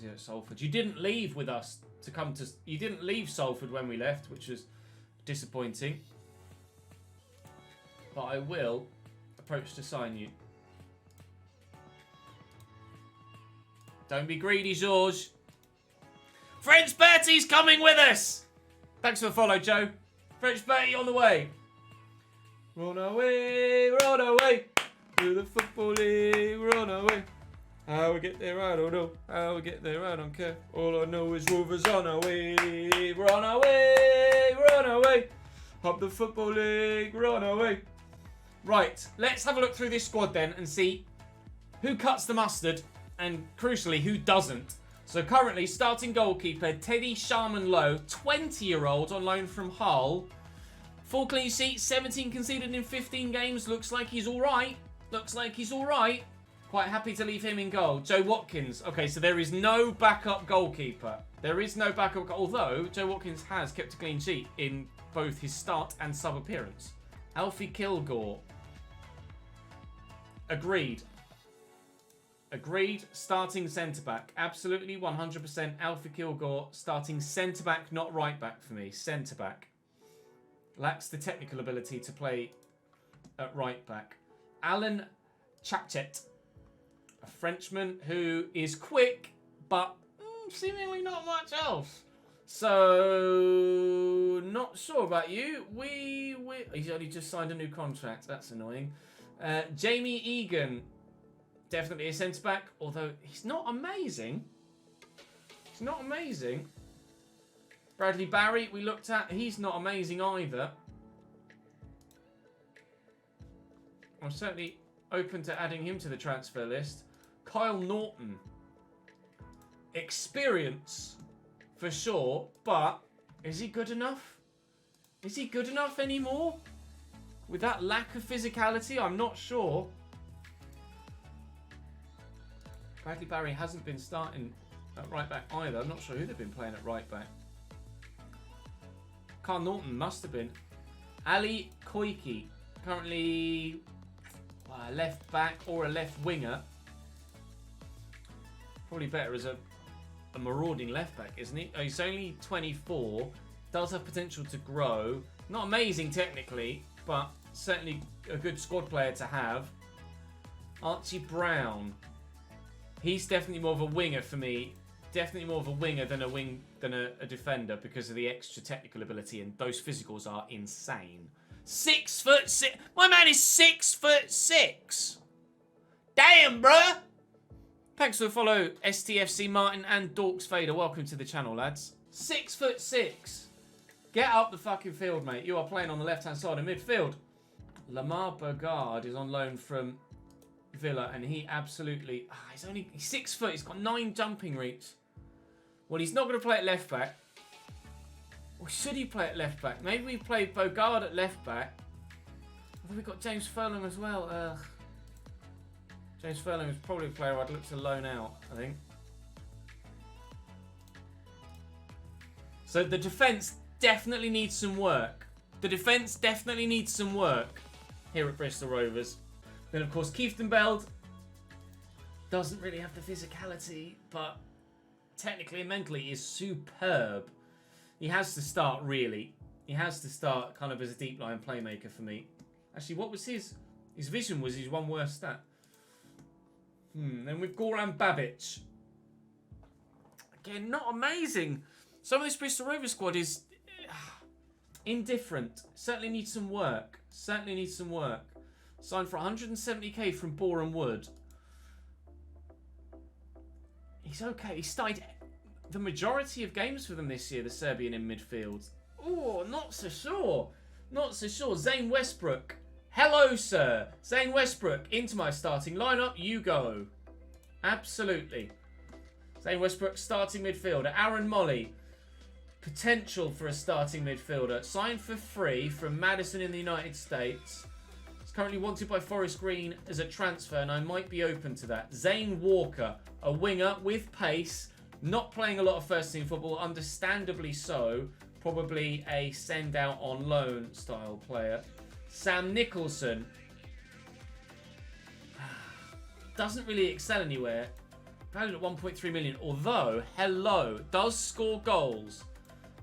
is he at Salford? You didn't leave with us to come to... You didn't leave Salford when we left, which was disappointing. But I will approach to sign you. Don't be greedy, George. French Bertie's coming with us! Thanks for the follow, Joe. French Bertie on the way. Run away to the Football League, run away. How we get there, I don't know. How we get there, I don't care. All I know is Rovers on our way. Run away, run away. Up the Football League, run away. Right, let's have a look through this squad then and see who cuts the mustard and, crucially, who doesn't. So currently, starting goalkeeper, Teddy Sharman-Lowe, 20-year-old on loan from Hull. 4 clean sheets, 17 conceded in 15 games. Looks like he's all right. Looks like he's all right. Quite happy to leave him in goal. Joe Watkins. Okay, so there is no backup goalkeeper. There is no backup, although Joe Watkins has kept a clean sheet in both his start and sub appearance. Alfie Kilgore. Agreed. Agreed. Starting centre-back. Absolutely 100% Alfie Kilgore. Starting centre-back, not right-back for me. Centre-back. Lacks the technical ability to play at right-back. Alan Chapchet. A Frenchman who is quick, but seemingly not much else. So, not sure about you. He's only just signed a new contract. That's annoying. Jamie Egan. Definitely a centre-back, although he's not amazing. He's not amazing. Bradley Barry, we looked at. He's not amazing either. I'm certainly open to adding him to the transfer list. Kyle Norton. Experience, for sure, but is he good enough? Is he good enough anymore? With that lack of physicality, I'm not sure. Bradley Barry hasn't been starting at right back either. I'm not sure who they've been playing at right back. Carl Norton must have been. Ali Koiki, currently a left back or a left winger. Probably better as a marauding left back, isn't he? He's only 24. Does have potential to grow. Not amazing technically, but certainly a good squad player to have. Archie Brown. He's definitely more of a winger for me. Definitely more of a winger than a defender because of the extra technical ability, and those physicals are insane. 6'6". My man is 6'6". Damn, bruh. Thanks for the follow, STFC Martin and Dorks Fader. Welcome to the channel, lads. 6'6". Get up the fucking field, mate. You are playing on the left-hand side of midfield. Lamar Burgard is on loan from Villa, and he absolutely... he's 6 foot. He's got 9 jumping reach. Well, he's not going to play at left back. Or should he play at left back? Maybe we play Bogard at left back. Although we've got James Furlong as well. James Furlong is probably a player I'd look to loan out, I think. So the defence definitely needs some work. The defence definitely needs some work here at Bristol Rovers. Then, of course, Kieftenbeld doesn't really have the physicality, but technically and mentally is superb. He has to start, really. He has to start kind of as a deep line playmaker for me. Actually, what was his vision was his one worst stat. Then with Goran Babic. Again, not amazing. Some of this Bristol Rovers squad is indifferent. Certainly needs some work. Certainly needs some work. Signed for 170k from Boreham Wood. He's okay. He started the majority of games for them this year, the Serbian in midfield. Oh, not so sure. Not so sure. Zane Westbrook. Hello, sir. Zane Westbrook, into my starting lineup. You go. Absolutely. Zane Westbrook, starting midfielder. Aaron Molly. Potential for a starting midfielder. Signed for free from Madison in the United States. Currently wanted by Forest Green as a transfer, and I might be open to that. Zane Walker, a winger with pace, not playing a lot of first-team football, understandably so. Probably a send-out on loan style player. Sam Nicholson doesn't really excel anywhere. Valued at 1.3 million. Although, hello, does score goals.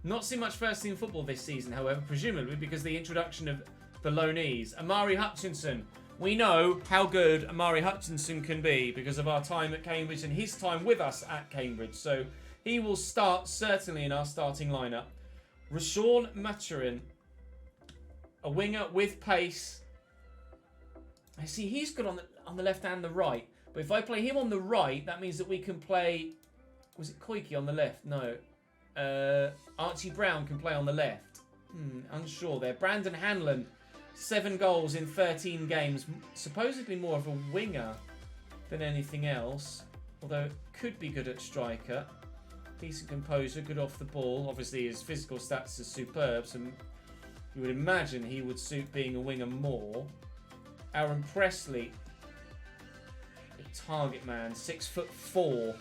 Not seen much first team football this season, however, presumably because of the introduction of the loanees. Amari Hutchinson. We know how good Amari Hutchinson can be because of our time at Cambridge and his time with us at Cambridge. So he will start certainly in our starting lineup. Rashawn Maturin. A winger with pace. I see he's good on the left and the right. But if I play him on the right, that means that we can play... Was it Koike on the left? No. Archie Brown can play on the left. Unsure there. Brandon Hanlon, 7 goals in 13 games. Supposedly more of a winger than anything else. Although could be good at striker. Decent composure, good off the ball. Obviously his physical stats are superb. So you would imagine he would suit being a winger more. Aaron Presley, a target man, 6'4".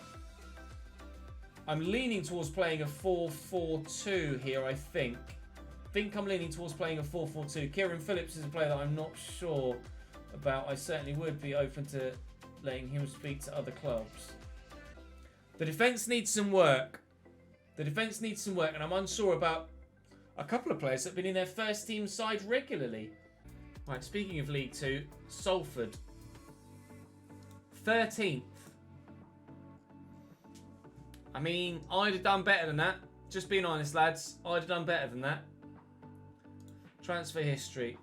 I'm leaning towards playing a 4-4-2 here, I think. I'm leaning towards playing a 4-4-2. Kieran Phillips is a player that I'm not sure about. I certainly would be open to letting him speak to other clubs. The defence needs some work. And I'm unsure about a couple of players that have been in their first team side regularly. Right, speaking of League 2, Salford. 13th. I mean, I'd have done better than that. Just being honest, lads. I'd have done better than that. Transfer history.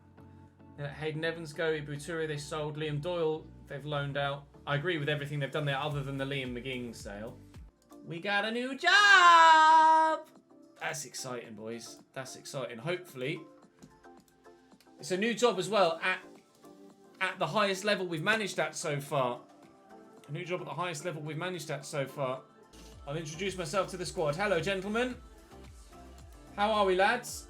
Hayden Evans go. Ibutura they sold. Liam Doyle they've loaned out. I agree with everything they've done there other than the Liam McGing sale. We got a new job! That's exciting, boys. That's exciting. Hopefully. It's a new job as well at the highest level we've managed at so far. A new job at the highest level we've managed at so far. I'll introduce myself to the squad. Hello, gentlemen. How are we, lads?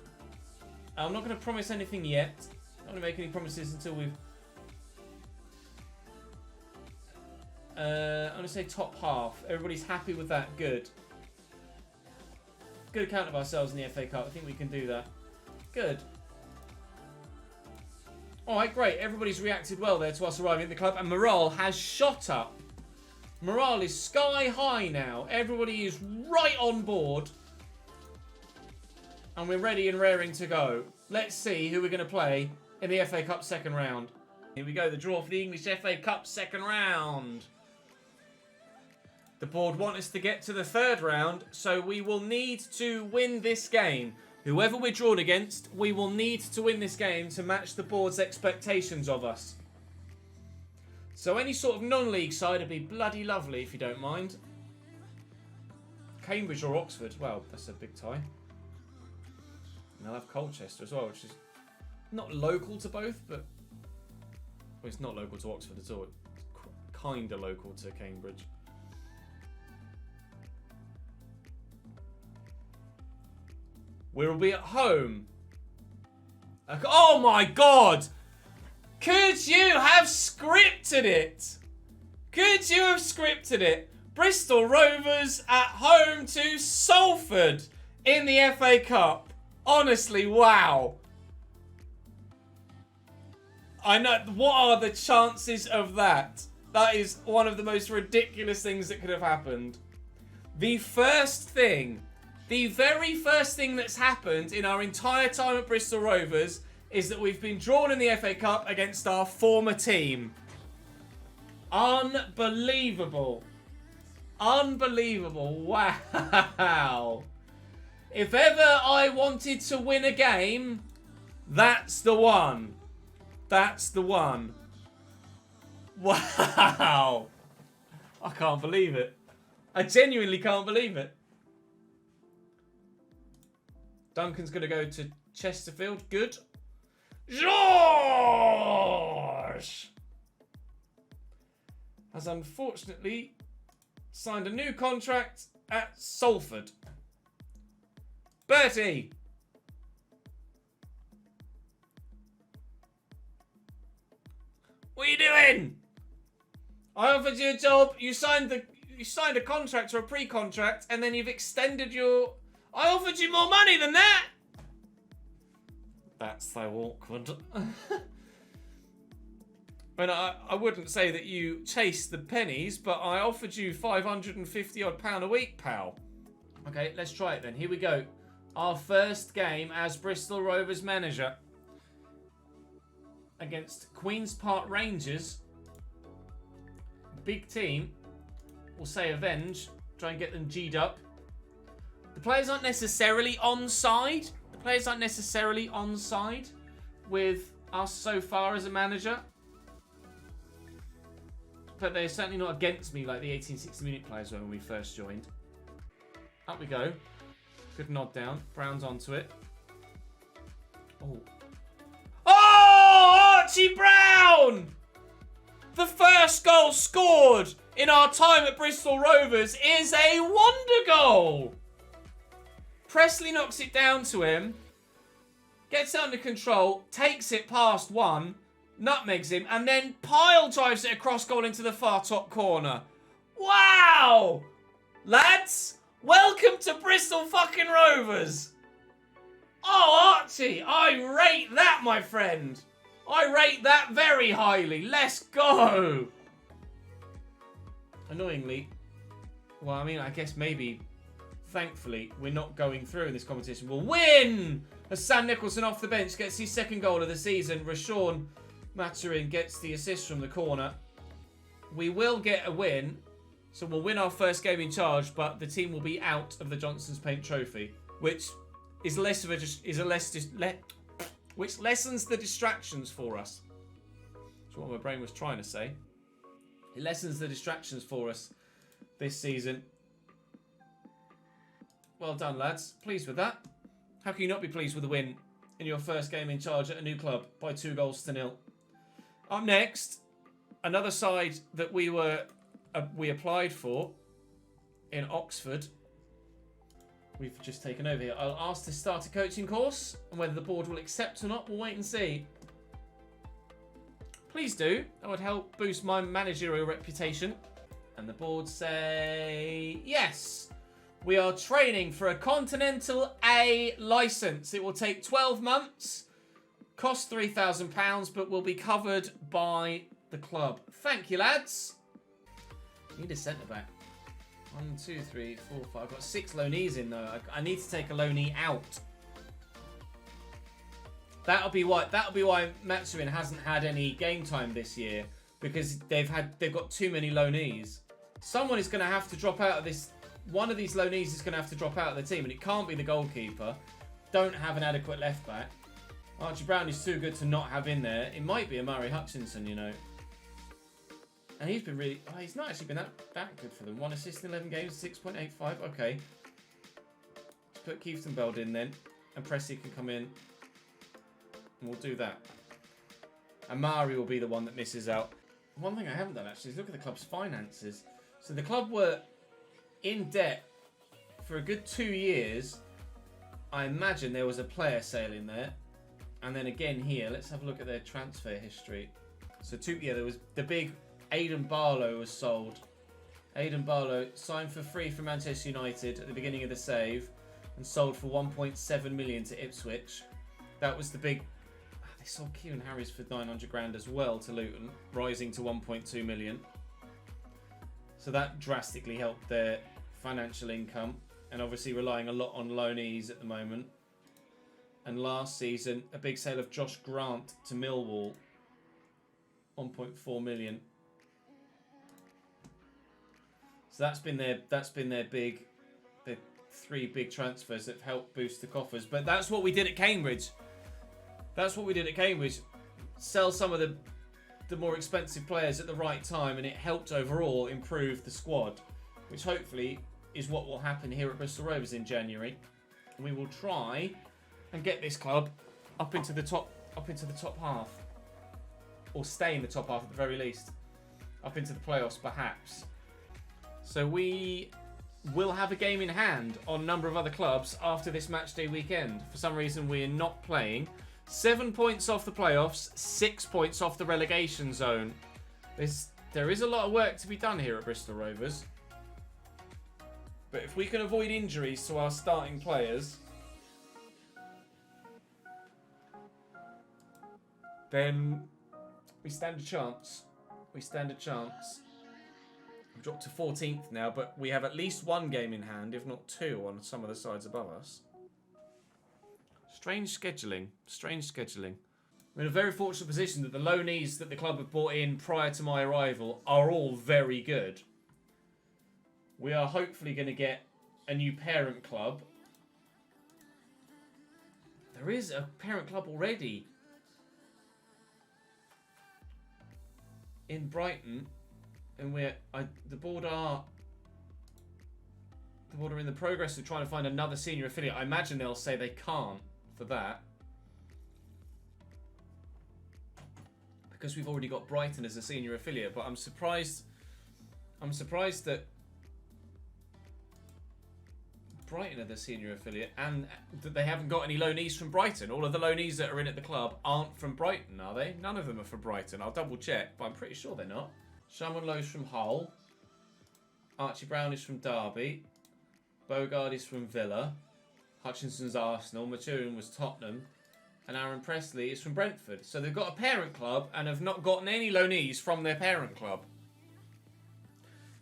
I'm not going to promise anything yet. I'm not going to make any promises until we've... I'm going to say top half. Everybody's happy with that. Good. Good account of ourselves in the FA Cup. I think we can do that. Good. Alright, great. Everybody's reacted well there to us arriving at the club. And morale has shot up. Morale is sky high now. Everybody is right on board. And we're ready and raring to go. Let's see who we're going to play in the FA Cup second round. Here we go. The draw for the English FA Cup second round. The board want us to get to the third round. So we will need to win this game. Whoever we're drawn against, we will need to win this game to match the board's expectations of us. So any sort of non-league side would be bloody lovely, if you don't mind. Cambridge or Oxford. Well, that's a big tie. And I'll have Colchester as well, which is not local to both, but... Well, it's not local to Oxford at all. It's kind of local to Cambridge. We'll be at home. Oh my god! Could you have scripted it? Could you have scripted it? Bristol Rovers at home to Salford in the FA Cup. Honestly, wow. I know. What are the chances of that? That is one of the most ridiculous things that could have happened. The very first thing that's happened in our entire time at Bristol Rovers is that we've been drawn in the FA Cup against our former team. Unbelievable. Unbelievable. Wow. If ever I wanted to win a game, that's the one. That's the one. Wow. I can't believe it. I genuinely can't believe it. Duncan's going to go to Chesterfield. Good. George has unfortunately signed a new contract at Salford. Bertie. What are you doing? I offered you a job. You signed a contract or a pre-contract, and then you've extended your... I offered you more money than that. That's so awkward. And I wouldn't say that you chased the pennies, but I offered you £550 odd a week, pal. Okay, let's try it then. Here we go. Our first game as Bristol Rovers manager against Queen's Park Rangers. Big team. We'll say avenge. Try and get them G'd up. The players aren't necessarily onside. The players aren't necessarily onside with us so far as a manager. But they're certainly not against me like the 1860 Munich players were when we first joined. Up we go. Good nod down. Brown's onto it. Oh. Oh! Archie Brown! The first goal scored in our time at Bristol Rovers is a wonder goal! Presley knocks it down to him. Gets it under control. Takes it past one. Nutmegs him. And then Pyle drives it across goal into the far top corner. Wow! Lads, welcome to Bristol fucking Rovers. Oh, Archie, I rate that, my friend. I rate that very highly. Let's go. Annoyingly, well, I mean, I guess maybe, thankfully, we're not going through in this competition. We'll win! As Sam Nicholson off the bench gets his second goal of the season. Rashawn Maturin gets the assist from the corner. We will get a win. So we'll win our first game in charge, but the team will be out of the Johnson's Paint Trophy, which is which lessens the distractions for us. That's what my brain was trying to say. It lessens the distractions for us this season. Well done, lads. Pleased with that. How can you not be pleased with the win in your first game in charge at a new club by 2-0? Up next, another side that we applied for in Oxford. We've just taken over here. I'll ask to start a coaching course, and whether the board will accept or not, we'll wait and see. Please do. That would help boost my managerial reputation. And the board say yes. We are training for a Continental A licence. It will take 12 months, cost £3,000, but will be covered by the club. Thank you, lads. Need a centre back. 1, 2, 3, 4, 5. I've got 6 loanees in though. I need to take a loanee out. That'll be why Maturin hasn't had any game time this year, because they've got too many loanees. Someone is going to have to drop out of this. One of these loanees is going to have to drop out of the team, and it can't be the goalkeeper. Don't have an adequate left back. Archie Brown is too good to not have in there. It might be Amari Hutchinson, you know. And he's been really... Oh, he's not actually been that good for them. 1 assist in 11 games, 6.85. Okay. Let's put Kieftenbeld in then. And Pressy can come in. And we'll do that. Amari will be the one that misses out. One thing I haven't done, actually, is look at the club's finances. So the club were in debt for a good 2 years. I imagine there was a player sale in there. And then again here, let's have a look at their transfer history. So there was the big... Aidan Barlow was sold. Aidan Barlow signed for free from Manchester United at the beginning of the save and sold for 1.7 million to Ipswich. That was the big... They sold Kieran Harris for 900 grand as well to Luton, rising to 1.2 million. So that drastically helped their financial income, and obviously relying a lot on loanees at the moment. And last season, a big sale of Josh Grant to Millwall, 1.4 million. So that's been their 3 big transfers that have helped boost the coffers. But that's what we did at Cambridge. Sell some of the more expensive players at the right time, and it helped overall improve the squad, which hopefully is what will happen here at Bristol Rovers in January. And we will try and get this club up into the top half, or stay in the top half at the very least, up into the playoffs perhaps. So we will have a game in hand on a number of other clubs after this matchday weekend. For some reason, we're not playing. 7 points off the playoffs, 6 points off the relegation zone. There is a lot of work to be done here at Bristol Rovers. But if we can avoid injuries to our starting players, then We stand a chance. We stand a chance. We've dropped to 14th now, but we have at least one game in hand, if not two, on some of the sides above us. Strange scheduling. Strange scheduling. We're in a very fortunate position that the loanees that the club have brought in prior to my arrival are all very good. We are hopefully going to get a new parent club. There is a parent club already in Brighton, and the board are in the progress of trying to find another senior affiliate. I imagine they'll say they can't for that, because we've already got Brighton as a senior affiliate. But I'm surprised that Brighton are the senior affiliate and that they haven't got any loanees from Brighton. All of the loanees that are in at the club aren't from Brighton, are they? None of them are from Brighton. I'll double check, but I'm pretty sure they're not. Shaman Lowe's from Hull. Archie Brown is from Derby. Bogard is from Villa. Hutchinson's Arsenal. Maturin was Tottenham. And Aaron Presley is from Brentford. So they've got a parent club and have not gotten any loanees from their parent club.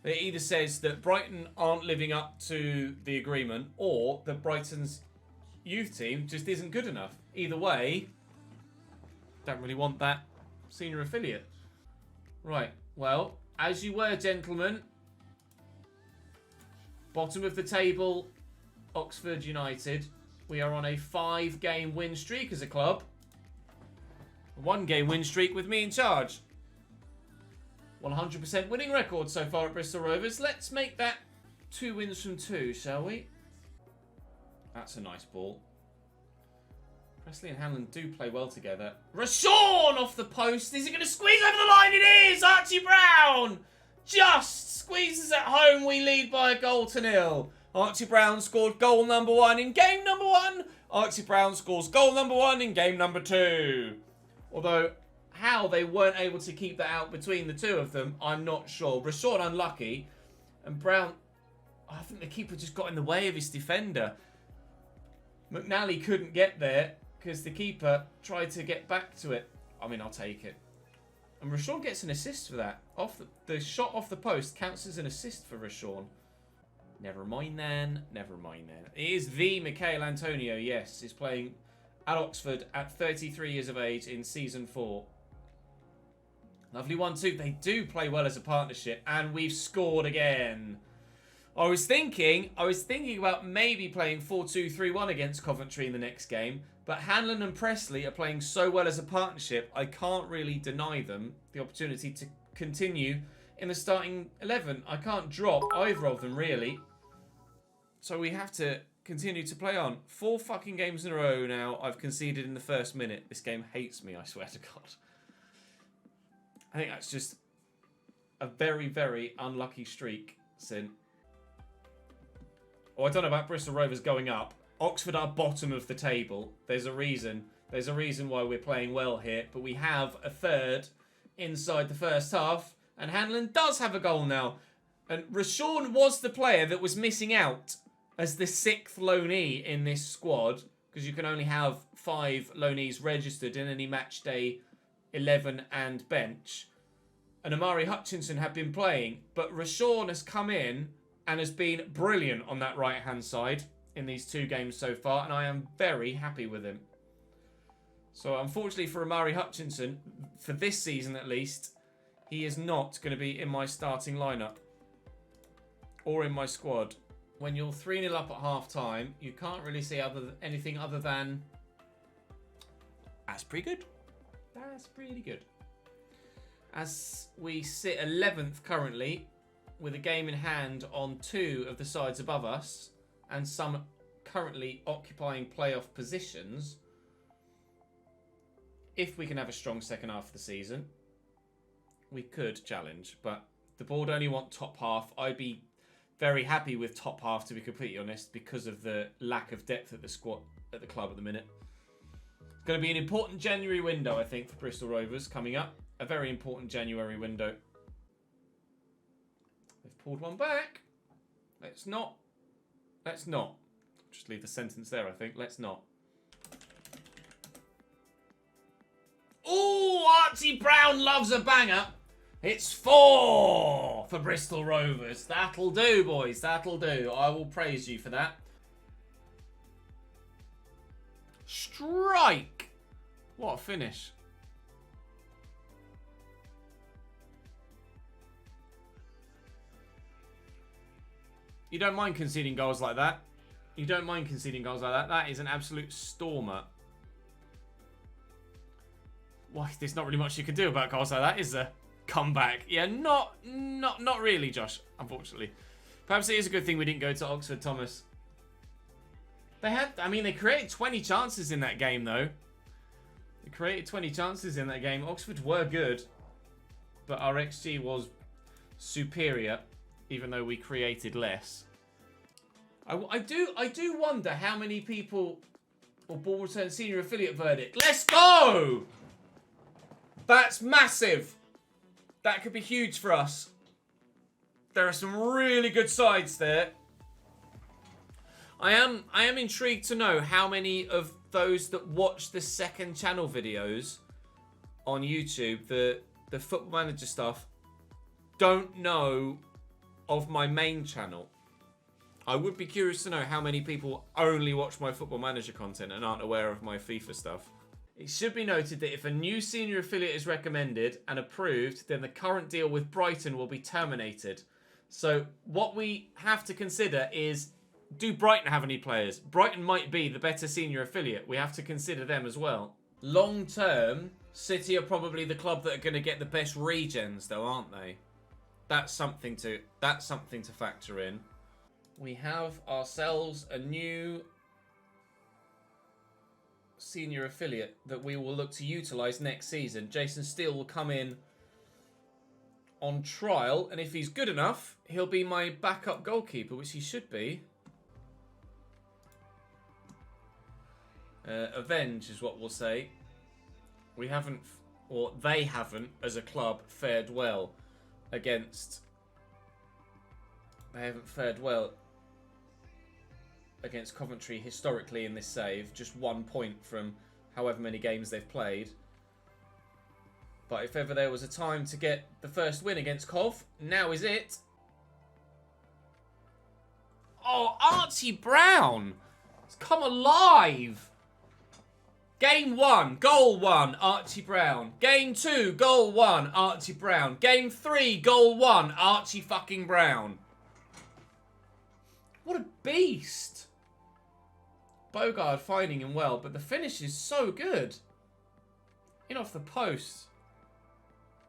It either says that Brighton aren't living up to the agreement, or that Brighton's youth team just isn't good enough. Either way, don't really want that senior affiliate. Right, well, as you were, gentlemen, bottom of the table, Oxford United. We are on a 5-game win streak as a club. A 1-game win streak with me in charge. 100% winning record so far at Bristol Rovers. Let's make that 2 wins from 2, shall we? That's a nice ball. Presley and Hanlon do play well together. Rashawn off the post. Is it going to squeeze over the line? It is! Archie Brown just squeezes at home. We lead by a goal to 0. Archie Brown scored goal number 1 in game number 1. Archie Brown scores goal number 1 in game number 2. Although how they weren't able to keep that out between the two of them, I'm not sure. Rashawn unlucky, and Brown, I think the keeper just got in the way of his defender. McNally couldn't get there because the keeper tried to get back to it. I mean, I'll take it. And Rashawn gets an assist for that. The shot off the post counts as an assist for Rashawn. Never mind then. Never mind then. It is the Michael Antonio, yes. He's playing at Oxford at 33 years of age in Season 4. Lovely 1-2. They do play well as a partnership, and we've scored again. I was thinking about maybe playing 4-2-3-1 against Coventry in the next game, but Hanlon and Presley are playing so well as a partnership, I can't really deny them the opportunity to continue in the starting 11. I can't drop either of them, really. So we have to continue to play on. 4 fucking games in a row now I've conceded in the first minute. This game hates me, I swear to God. I think that's just a very, very unlucky streak, Sin. Oh, I don't know about Bristol Rovers going up. Oxford are bottom of the table. There's a reason. There's a reason why we're playing well here. But we have a third inside the first half. And Hanlon does have a goal now. And Rashawn was the player that was missing out as the 6th loanee in this squad. Because you can only have 5 loanees registered in any match day 11 and bench. And Amari Hutchinson had been playing. But Rashawn has come in and has been brilliant on that right-hand side in these 2 games so far. And I am very happy with him. So unfortunately for Amari Hutchinson, for this season at least, he is not going to be in my starting lineup. Or in my squad. When you're 3-0 up at half-time, you can't really see anything other than... That's pretty good. That's pretty good. As we sit 11th currently, with a game in hand on 2 of the sides above us, and some currently occupying playoff positions, if we can have a strong second half of the season, we could challenge. But the board only want top half. I'd be very happy with top half, to be completely honest, because of the lack of depth at the squad at the club at the minute. It's going to be an important January window, I think, for Bristol Rovers coming up. A very important January window. They've pulled one back. Let's not. Let's not. Just leave the sentence there, I think. Let's not. Oh, Archie Brown loves a banger. It's 4 for Bristol Rovers. That'll do, boys. That'll do. I will praise you for that. Strike. What a finish. You don't mind conceding goals like that. You don't mind conceding goals like that. That is an absolute stormer. Well, there's not really much you can do about goals like that, is there? Comeback. Yeah, not really, Josh, unfortunately. Perhaps it is a good thing we didn't go to Oxford, Thomas. They created 20 chances in that game, though. They created 20 chances in that game. Oxford were good, but our XG was superior, even though we created less. I do wonder how many people or ball return senior affiliate verdict. Let's go! That's massive. That could be huge for us. There are some really good sides there. I am intrigued to know how many of those that watch the second channel videos on YouTube, the Football Manager stuff, don't know of my main channel. I would be curious to know how many people only watch my Football Manager content and aren't aware of my FIFA stuff. It should be noted that if a new senior affiliate is recommended and approved, then the current deal with Brighton will be terminated. So what we have to consider is, do Brighton have any players? Brighton might be the better senior affiliate. We have to consider them as well. Long term, City are probably the club that are going to get the best regens, though, aren't they? That's something to factor in. We have ourselves a new senior affiliate that we will look to utilise next season. Jason Steele will come in on trial, and if he's good enough, he'll be my backup goalkeeper, which he should be. Avenge is what we'll say. We haven't, or they haven't, as a club, fared well against... They haven't fared well against Coventry historically in this save. Just 1 point from however many games they've played. But if ever there was a time to get the first win against Cov, now is it. Oh, Archie Brown! It's come alive! Game 1, goal 1, Archie Brown. Game 2, goal 1, Archie Brown. Game 3, goal 1, Archie fucking Brown. What a beast! Bogard finding him well, but the finish is so good. In off the post.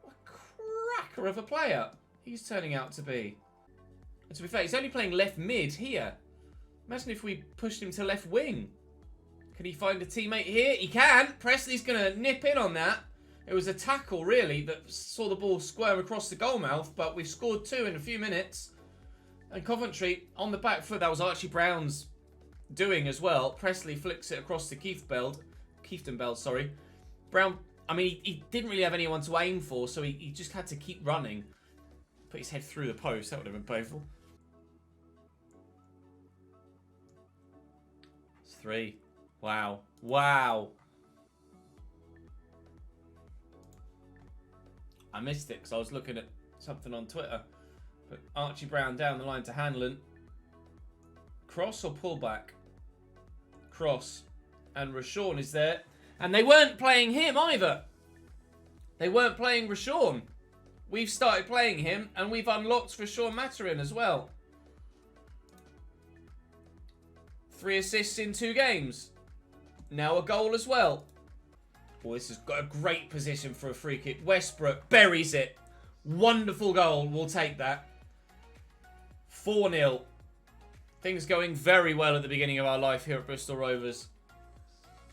What a cracker of a player he's turning out to be. And to be fair, he's only playing left mid here. Imagine if we pushed him to left wing. Can he find a teammate here? He can. Presley's going to nip in on that. It was a tackle, really, that saw the ball squirm across the goal mouth, but we've scored 2 in a few minutes. And Coventry on the back foot. That was Archie Brown's doing as well. Presley flicks it across to Kieftenbeld, sorry. Brown, I mean, he didn't really have anyone to aim for, so he just had to keep running. Put his head through the post. That would have been painful. It's 3. Wow. Wow. I missed it because I was looking at something on Twitter. But Archie Brown down the line to Hanlon. Cross or pullback? Cross. And Rashawn is there. And they weren't playing him either. They weren't playing Rashawn. We've started playing him and we've unlocked Rashawn Maturin as well. 3 assists in 2 games. Now a goal as well. Well, this has got a great position for a free kick. Westbrook buries it. Wonderful goal. We'll take that. 4-0. Things going very well at the beginning of our life here at Bristol Rovers.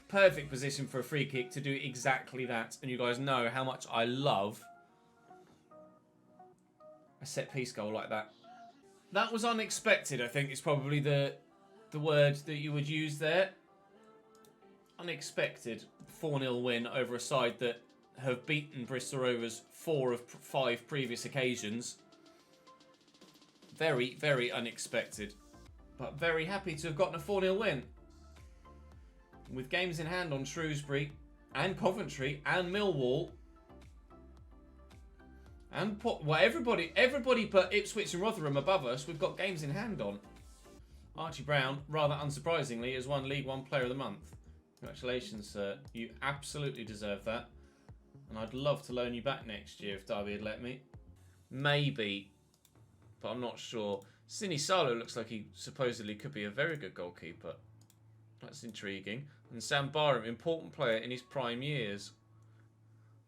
Perfect position for a free kick to do exactly that. And you guys know how much I love a set-piece goal like that. That was unexpected, I think, is probably the word that you would use there. Unexpected 4-0 win over a side that have beaten Bristol Rovers 4 of 5 previous occasions. Very, very unexpected. But very happy to have gotten a 4-0 win. With games in hand on Shrewsbury, and Coventry and Millwall. And well, everybody but Ipswich and Rotherham above us, we've got games in hand on. Archie Brown, rather unsurprisingly, has won League One Player of the Month. Congratulations, sir. You absolutely deserve that. And I'd love to loan you back next year if Derby had let me. Maybe, but I'm not sure. Sini Salo looks like he supposedly could be a very good goalkeeper. That's intriguing. And Sam Barham, important player in his prime years.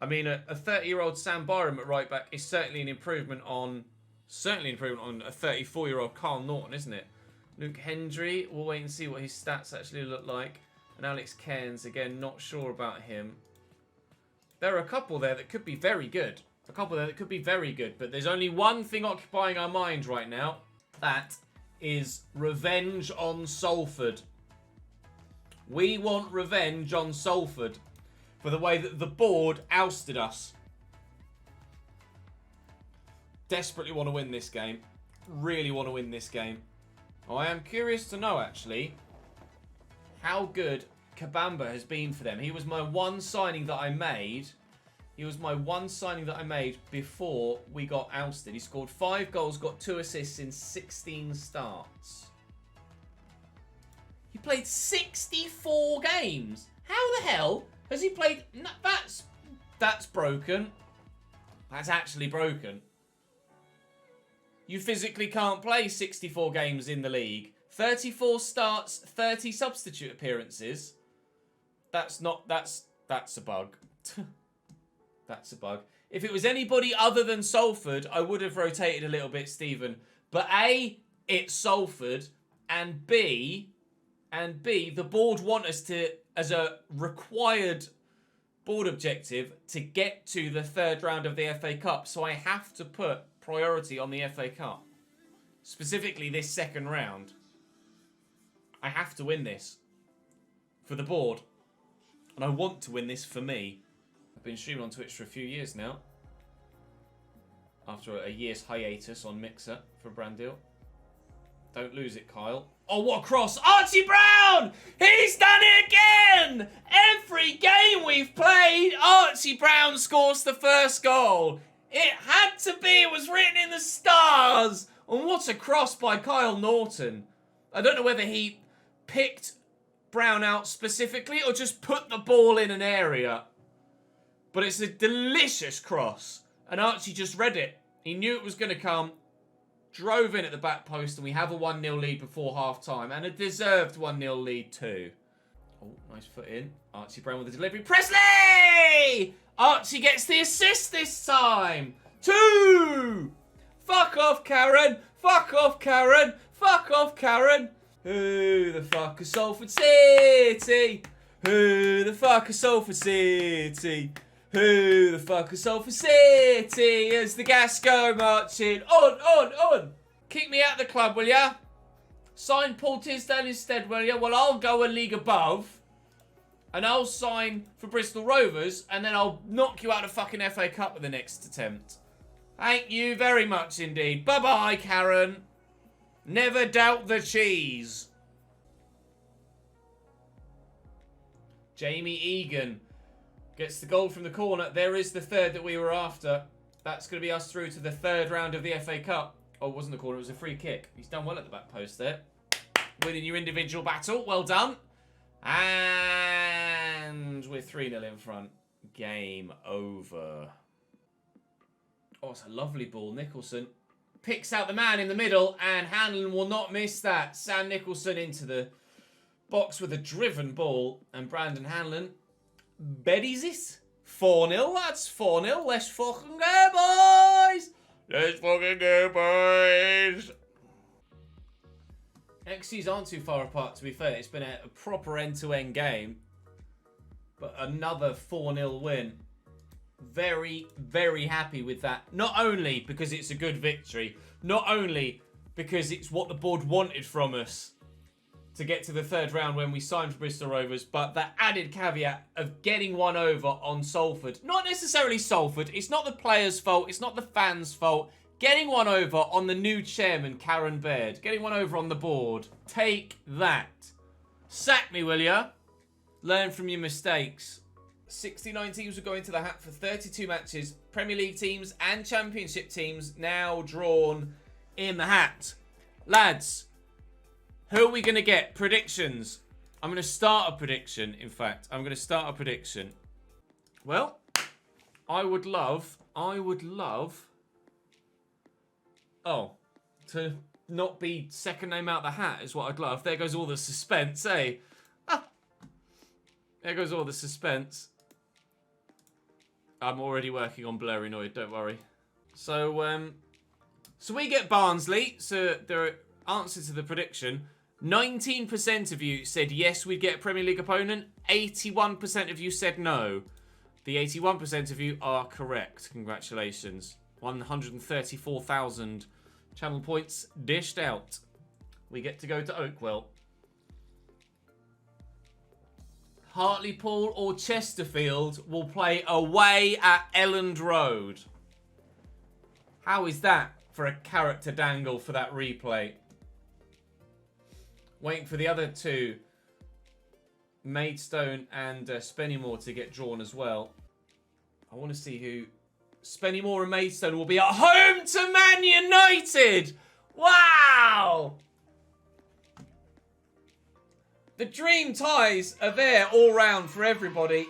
I mean, a 30-year-old Sam Barham at right back is certainly an improvement on a 34-year-old Carl Norton, isn't it? Luke Hendry, we'll wait and see what his stats actually look like. And Alex Cairns, again, not sure about him. There are a couple there that could be very good. But there's only one thing occupying our mind right now. That is revenge on Salford. We want revenge on Salford for the way that the board ousted us. Desperately want to win this game. Really want to win this game. I am curious to know, actually, how good Kabamba has been for them. He was my one signing that I made. Before we got ousted. He scored 5 goals, got 2 assists in 16 starts. He played 64 games. How the hell has he played? No, that's broken. That's actually broken. You physically can't play 64 games in the league. 34 starts, 30 substitute appearances. That's a bug. That's a bug. If it was anybody other than Salford, I would have rotated a little bit, Stephen. But A, it's Salford, and B, the board want us to, as a required board objective, to get to the 3rd round of the FA Cup. So I have to put priority on the FA Cup. Specifically this 2nd round. I have to win this for the board. And I want to win this for me. I've been streaming on Twitch for a few years now. After a year's hiatus on Mixer for a brand deal. Don't lose it, Kyle. Oh, what a cross! Archie Brown! He's done it again! Every game we've played, Archie Brown scores the first goal. It had to be. It was written in the stars. And what a cross by Kyle Norton. I don't know whether he picked Brown out specifically or just put the ball in an area. But it's a delicious cross. And Archie just read it. He knew it was going to come. Drove in at the back post. And we have a 1-0 lead before half-time. And a deserved 1-0 lead too. Oh, nice foot in. Archie Brown with the delivery. Presley! Archie gets the assist this time. 2! Fuck off, Karen. Fuck off, Karen. Fuck off, Karen. Who the fuck is Salford City? Who the fuck is Salford City? Who the fuck is Salford City? As the gas go marching. On. Kick me out the club, will ya? Sign Paul Tisdale instead, will ya? Well, I'll go a league above. And I'll sign for Bristol Rovers. And then I'll knock you out of fucking FA Cup with the next attempt. Thank you very much indeed. Bye-bye, Karen. Never doubt the cheese. Jamie Egan gets the goal from the corner. There is the 3rd that we were after. That's going to be us through to the 3rd round of the FA Cup. Oh, it wasn't the corner. It was a free kick. He's done well at the back post there. Winning your individual battle. Well done. And we're 3-0 in front. Game over. Oh, it's a lovely ball. Nicholson picks out the man in the middle, and Hanlon will not miss that. Sam Nicholson into the box with a driven ball, and Brandon Hanlon buries it. 4-0, that's 4-0. Let's fucking go, boys! Let's fucking go, boys! XCs aren't too far apart, to be fair. It's been a proper end-to-end game. But another 4-0 win. Very, very happy with that. Not only because it's a good victory, not only because it's what the board wanted from us to get to the 3rd round when we signed for Bristol Rovers, but that added caveat of getting one over on Salford. Not necessarily Salford. It's not the players' fault. It's not the fans' fault. Getting one over on the new chairman, Karen Baird. Getting one over on the board. Take that. Sack me, will ya? Learn from your mistakes. 69 teams will go into the hat for 32 matches. Premier League teams and Championship teams now drawn in the hat. Lads, who are we going to get? Predictions. I'm going to start a prediction, in fact. I'm going to start a prediction. Well, I would love... Oh, to not be second name out the hat is what I'd love. There goes all the suspense, eh? Ah. There goes all the suspense. I'm already working on Blurry Noid, don't worry. So we get Barnsley. So the answer to the prediction. 19% of you said yes, we'd get a Premier League opponent. 81% of you said no. The 81% of you are correct. Congratulations. 134,000 channel points dished out. We get to go to Oakwell. Hartlepool or Chesterfield will play away at Elland Road. How is that for a character dangle for that replay? Waiting for the other two, Maidstone and Spennymoor, to get drawn as well. I want to see who... Spennymoor and Maidstone will be at home to Man United! Wow! The dream ties are there all round for everybody.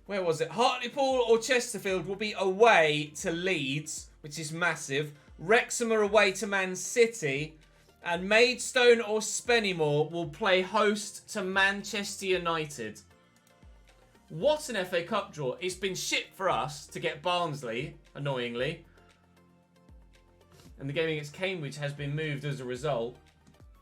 Where was it? Hartlepool or Chesterfield will be away to Leeds, which is massive. Wrexham are away to Man City. And Maidstone or Spennymoor will play host to Manchester United. What an FA Cup draw. It's been shit for us to get Barnsley, annoyingly. And the game against Cambridge has been moved as a result.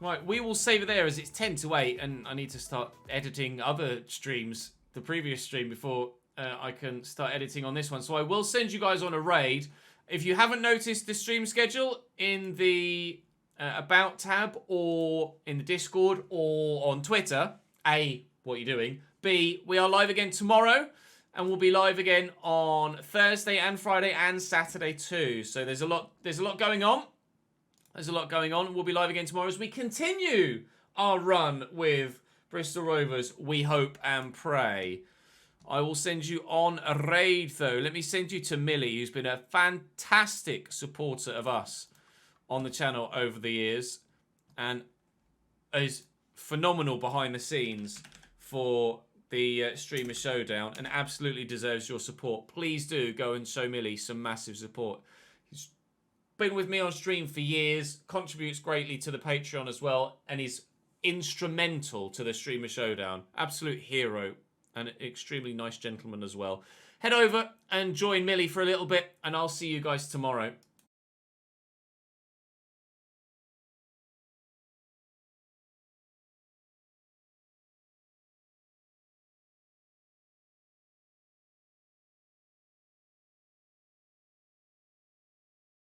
Right, we will save it there as it's 10 to 8. And I need to start editing other streams, the previous stream, before I can start editing on this one. So I will send you guys on a raid. If you haven't noticed the stream schedule in the About tab or in the Discord or on Twitter, A, what are you doing? B, we are live again tomorrow. And we'll be live again on Thursday and Friday and Saturday too. So there's a lot going on. There's a lot going on. We'll be live again tomorrow as we continue our run with Bristol Rovers, we hope and pray. I will send you on a raid though. Let me send you to Millie, who's been a fantastic supporter of us on the channel over the years. And is phenomenal behind the scenes for the Streamer Showdown and absolutely deserves your support. Please do go and show Millie some massive support. He's been with me on stream for years, contributes greatly to the Patreon as well, and is instrumental to the Streamer Showdown. Absolute hero and an extremely nice gentleman as well. Head over and join Millie for a little bit, and I'll see you guys tomorrow.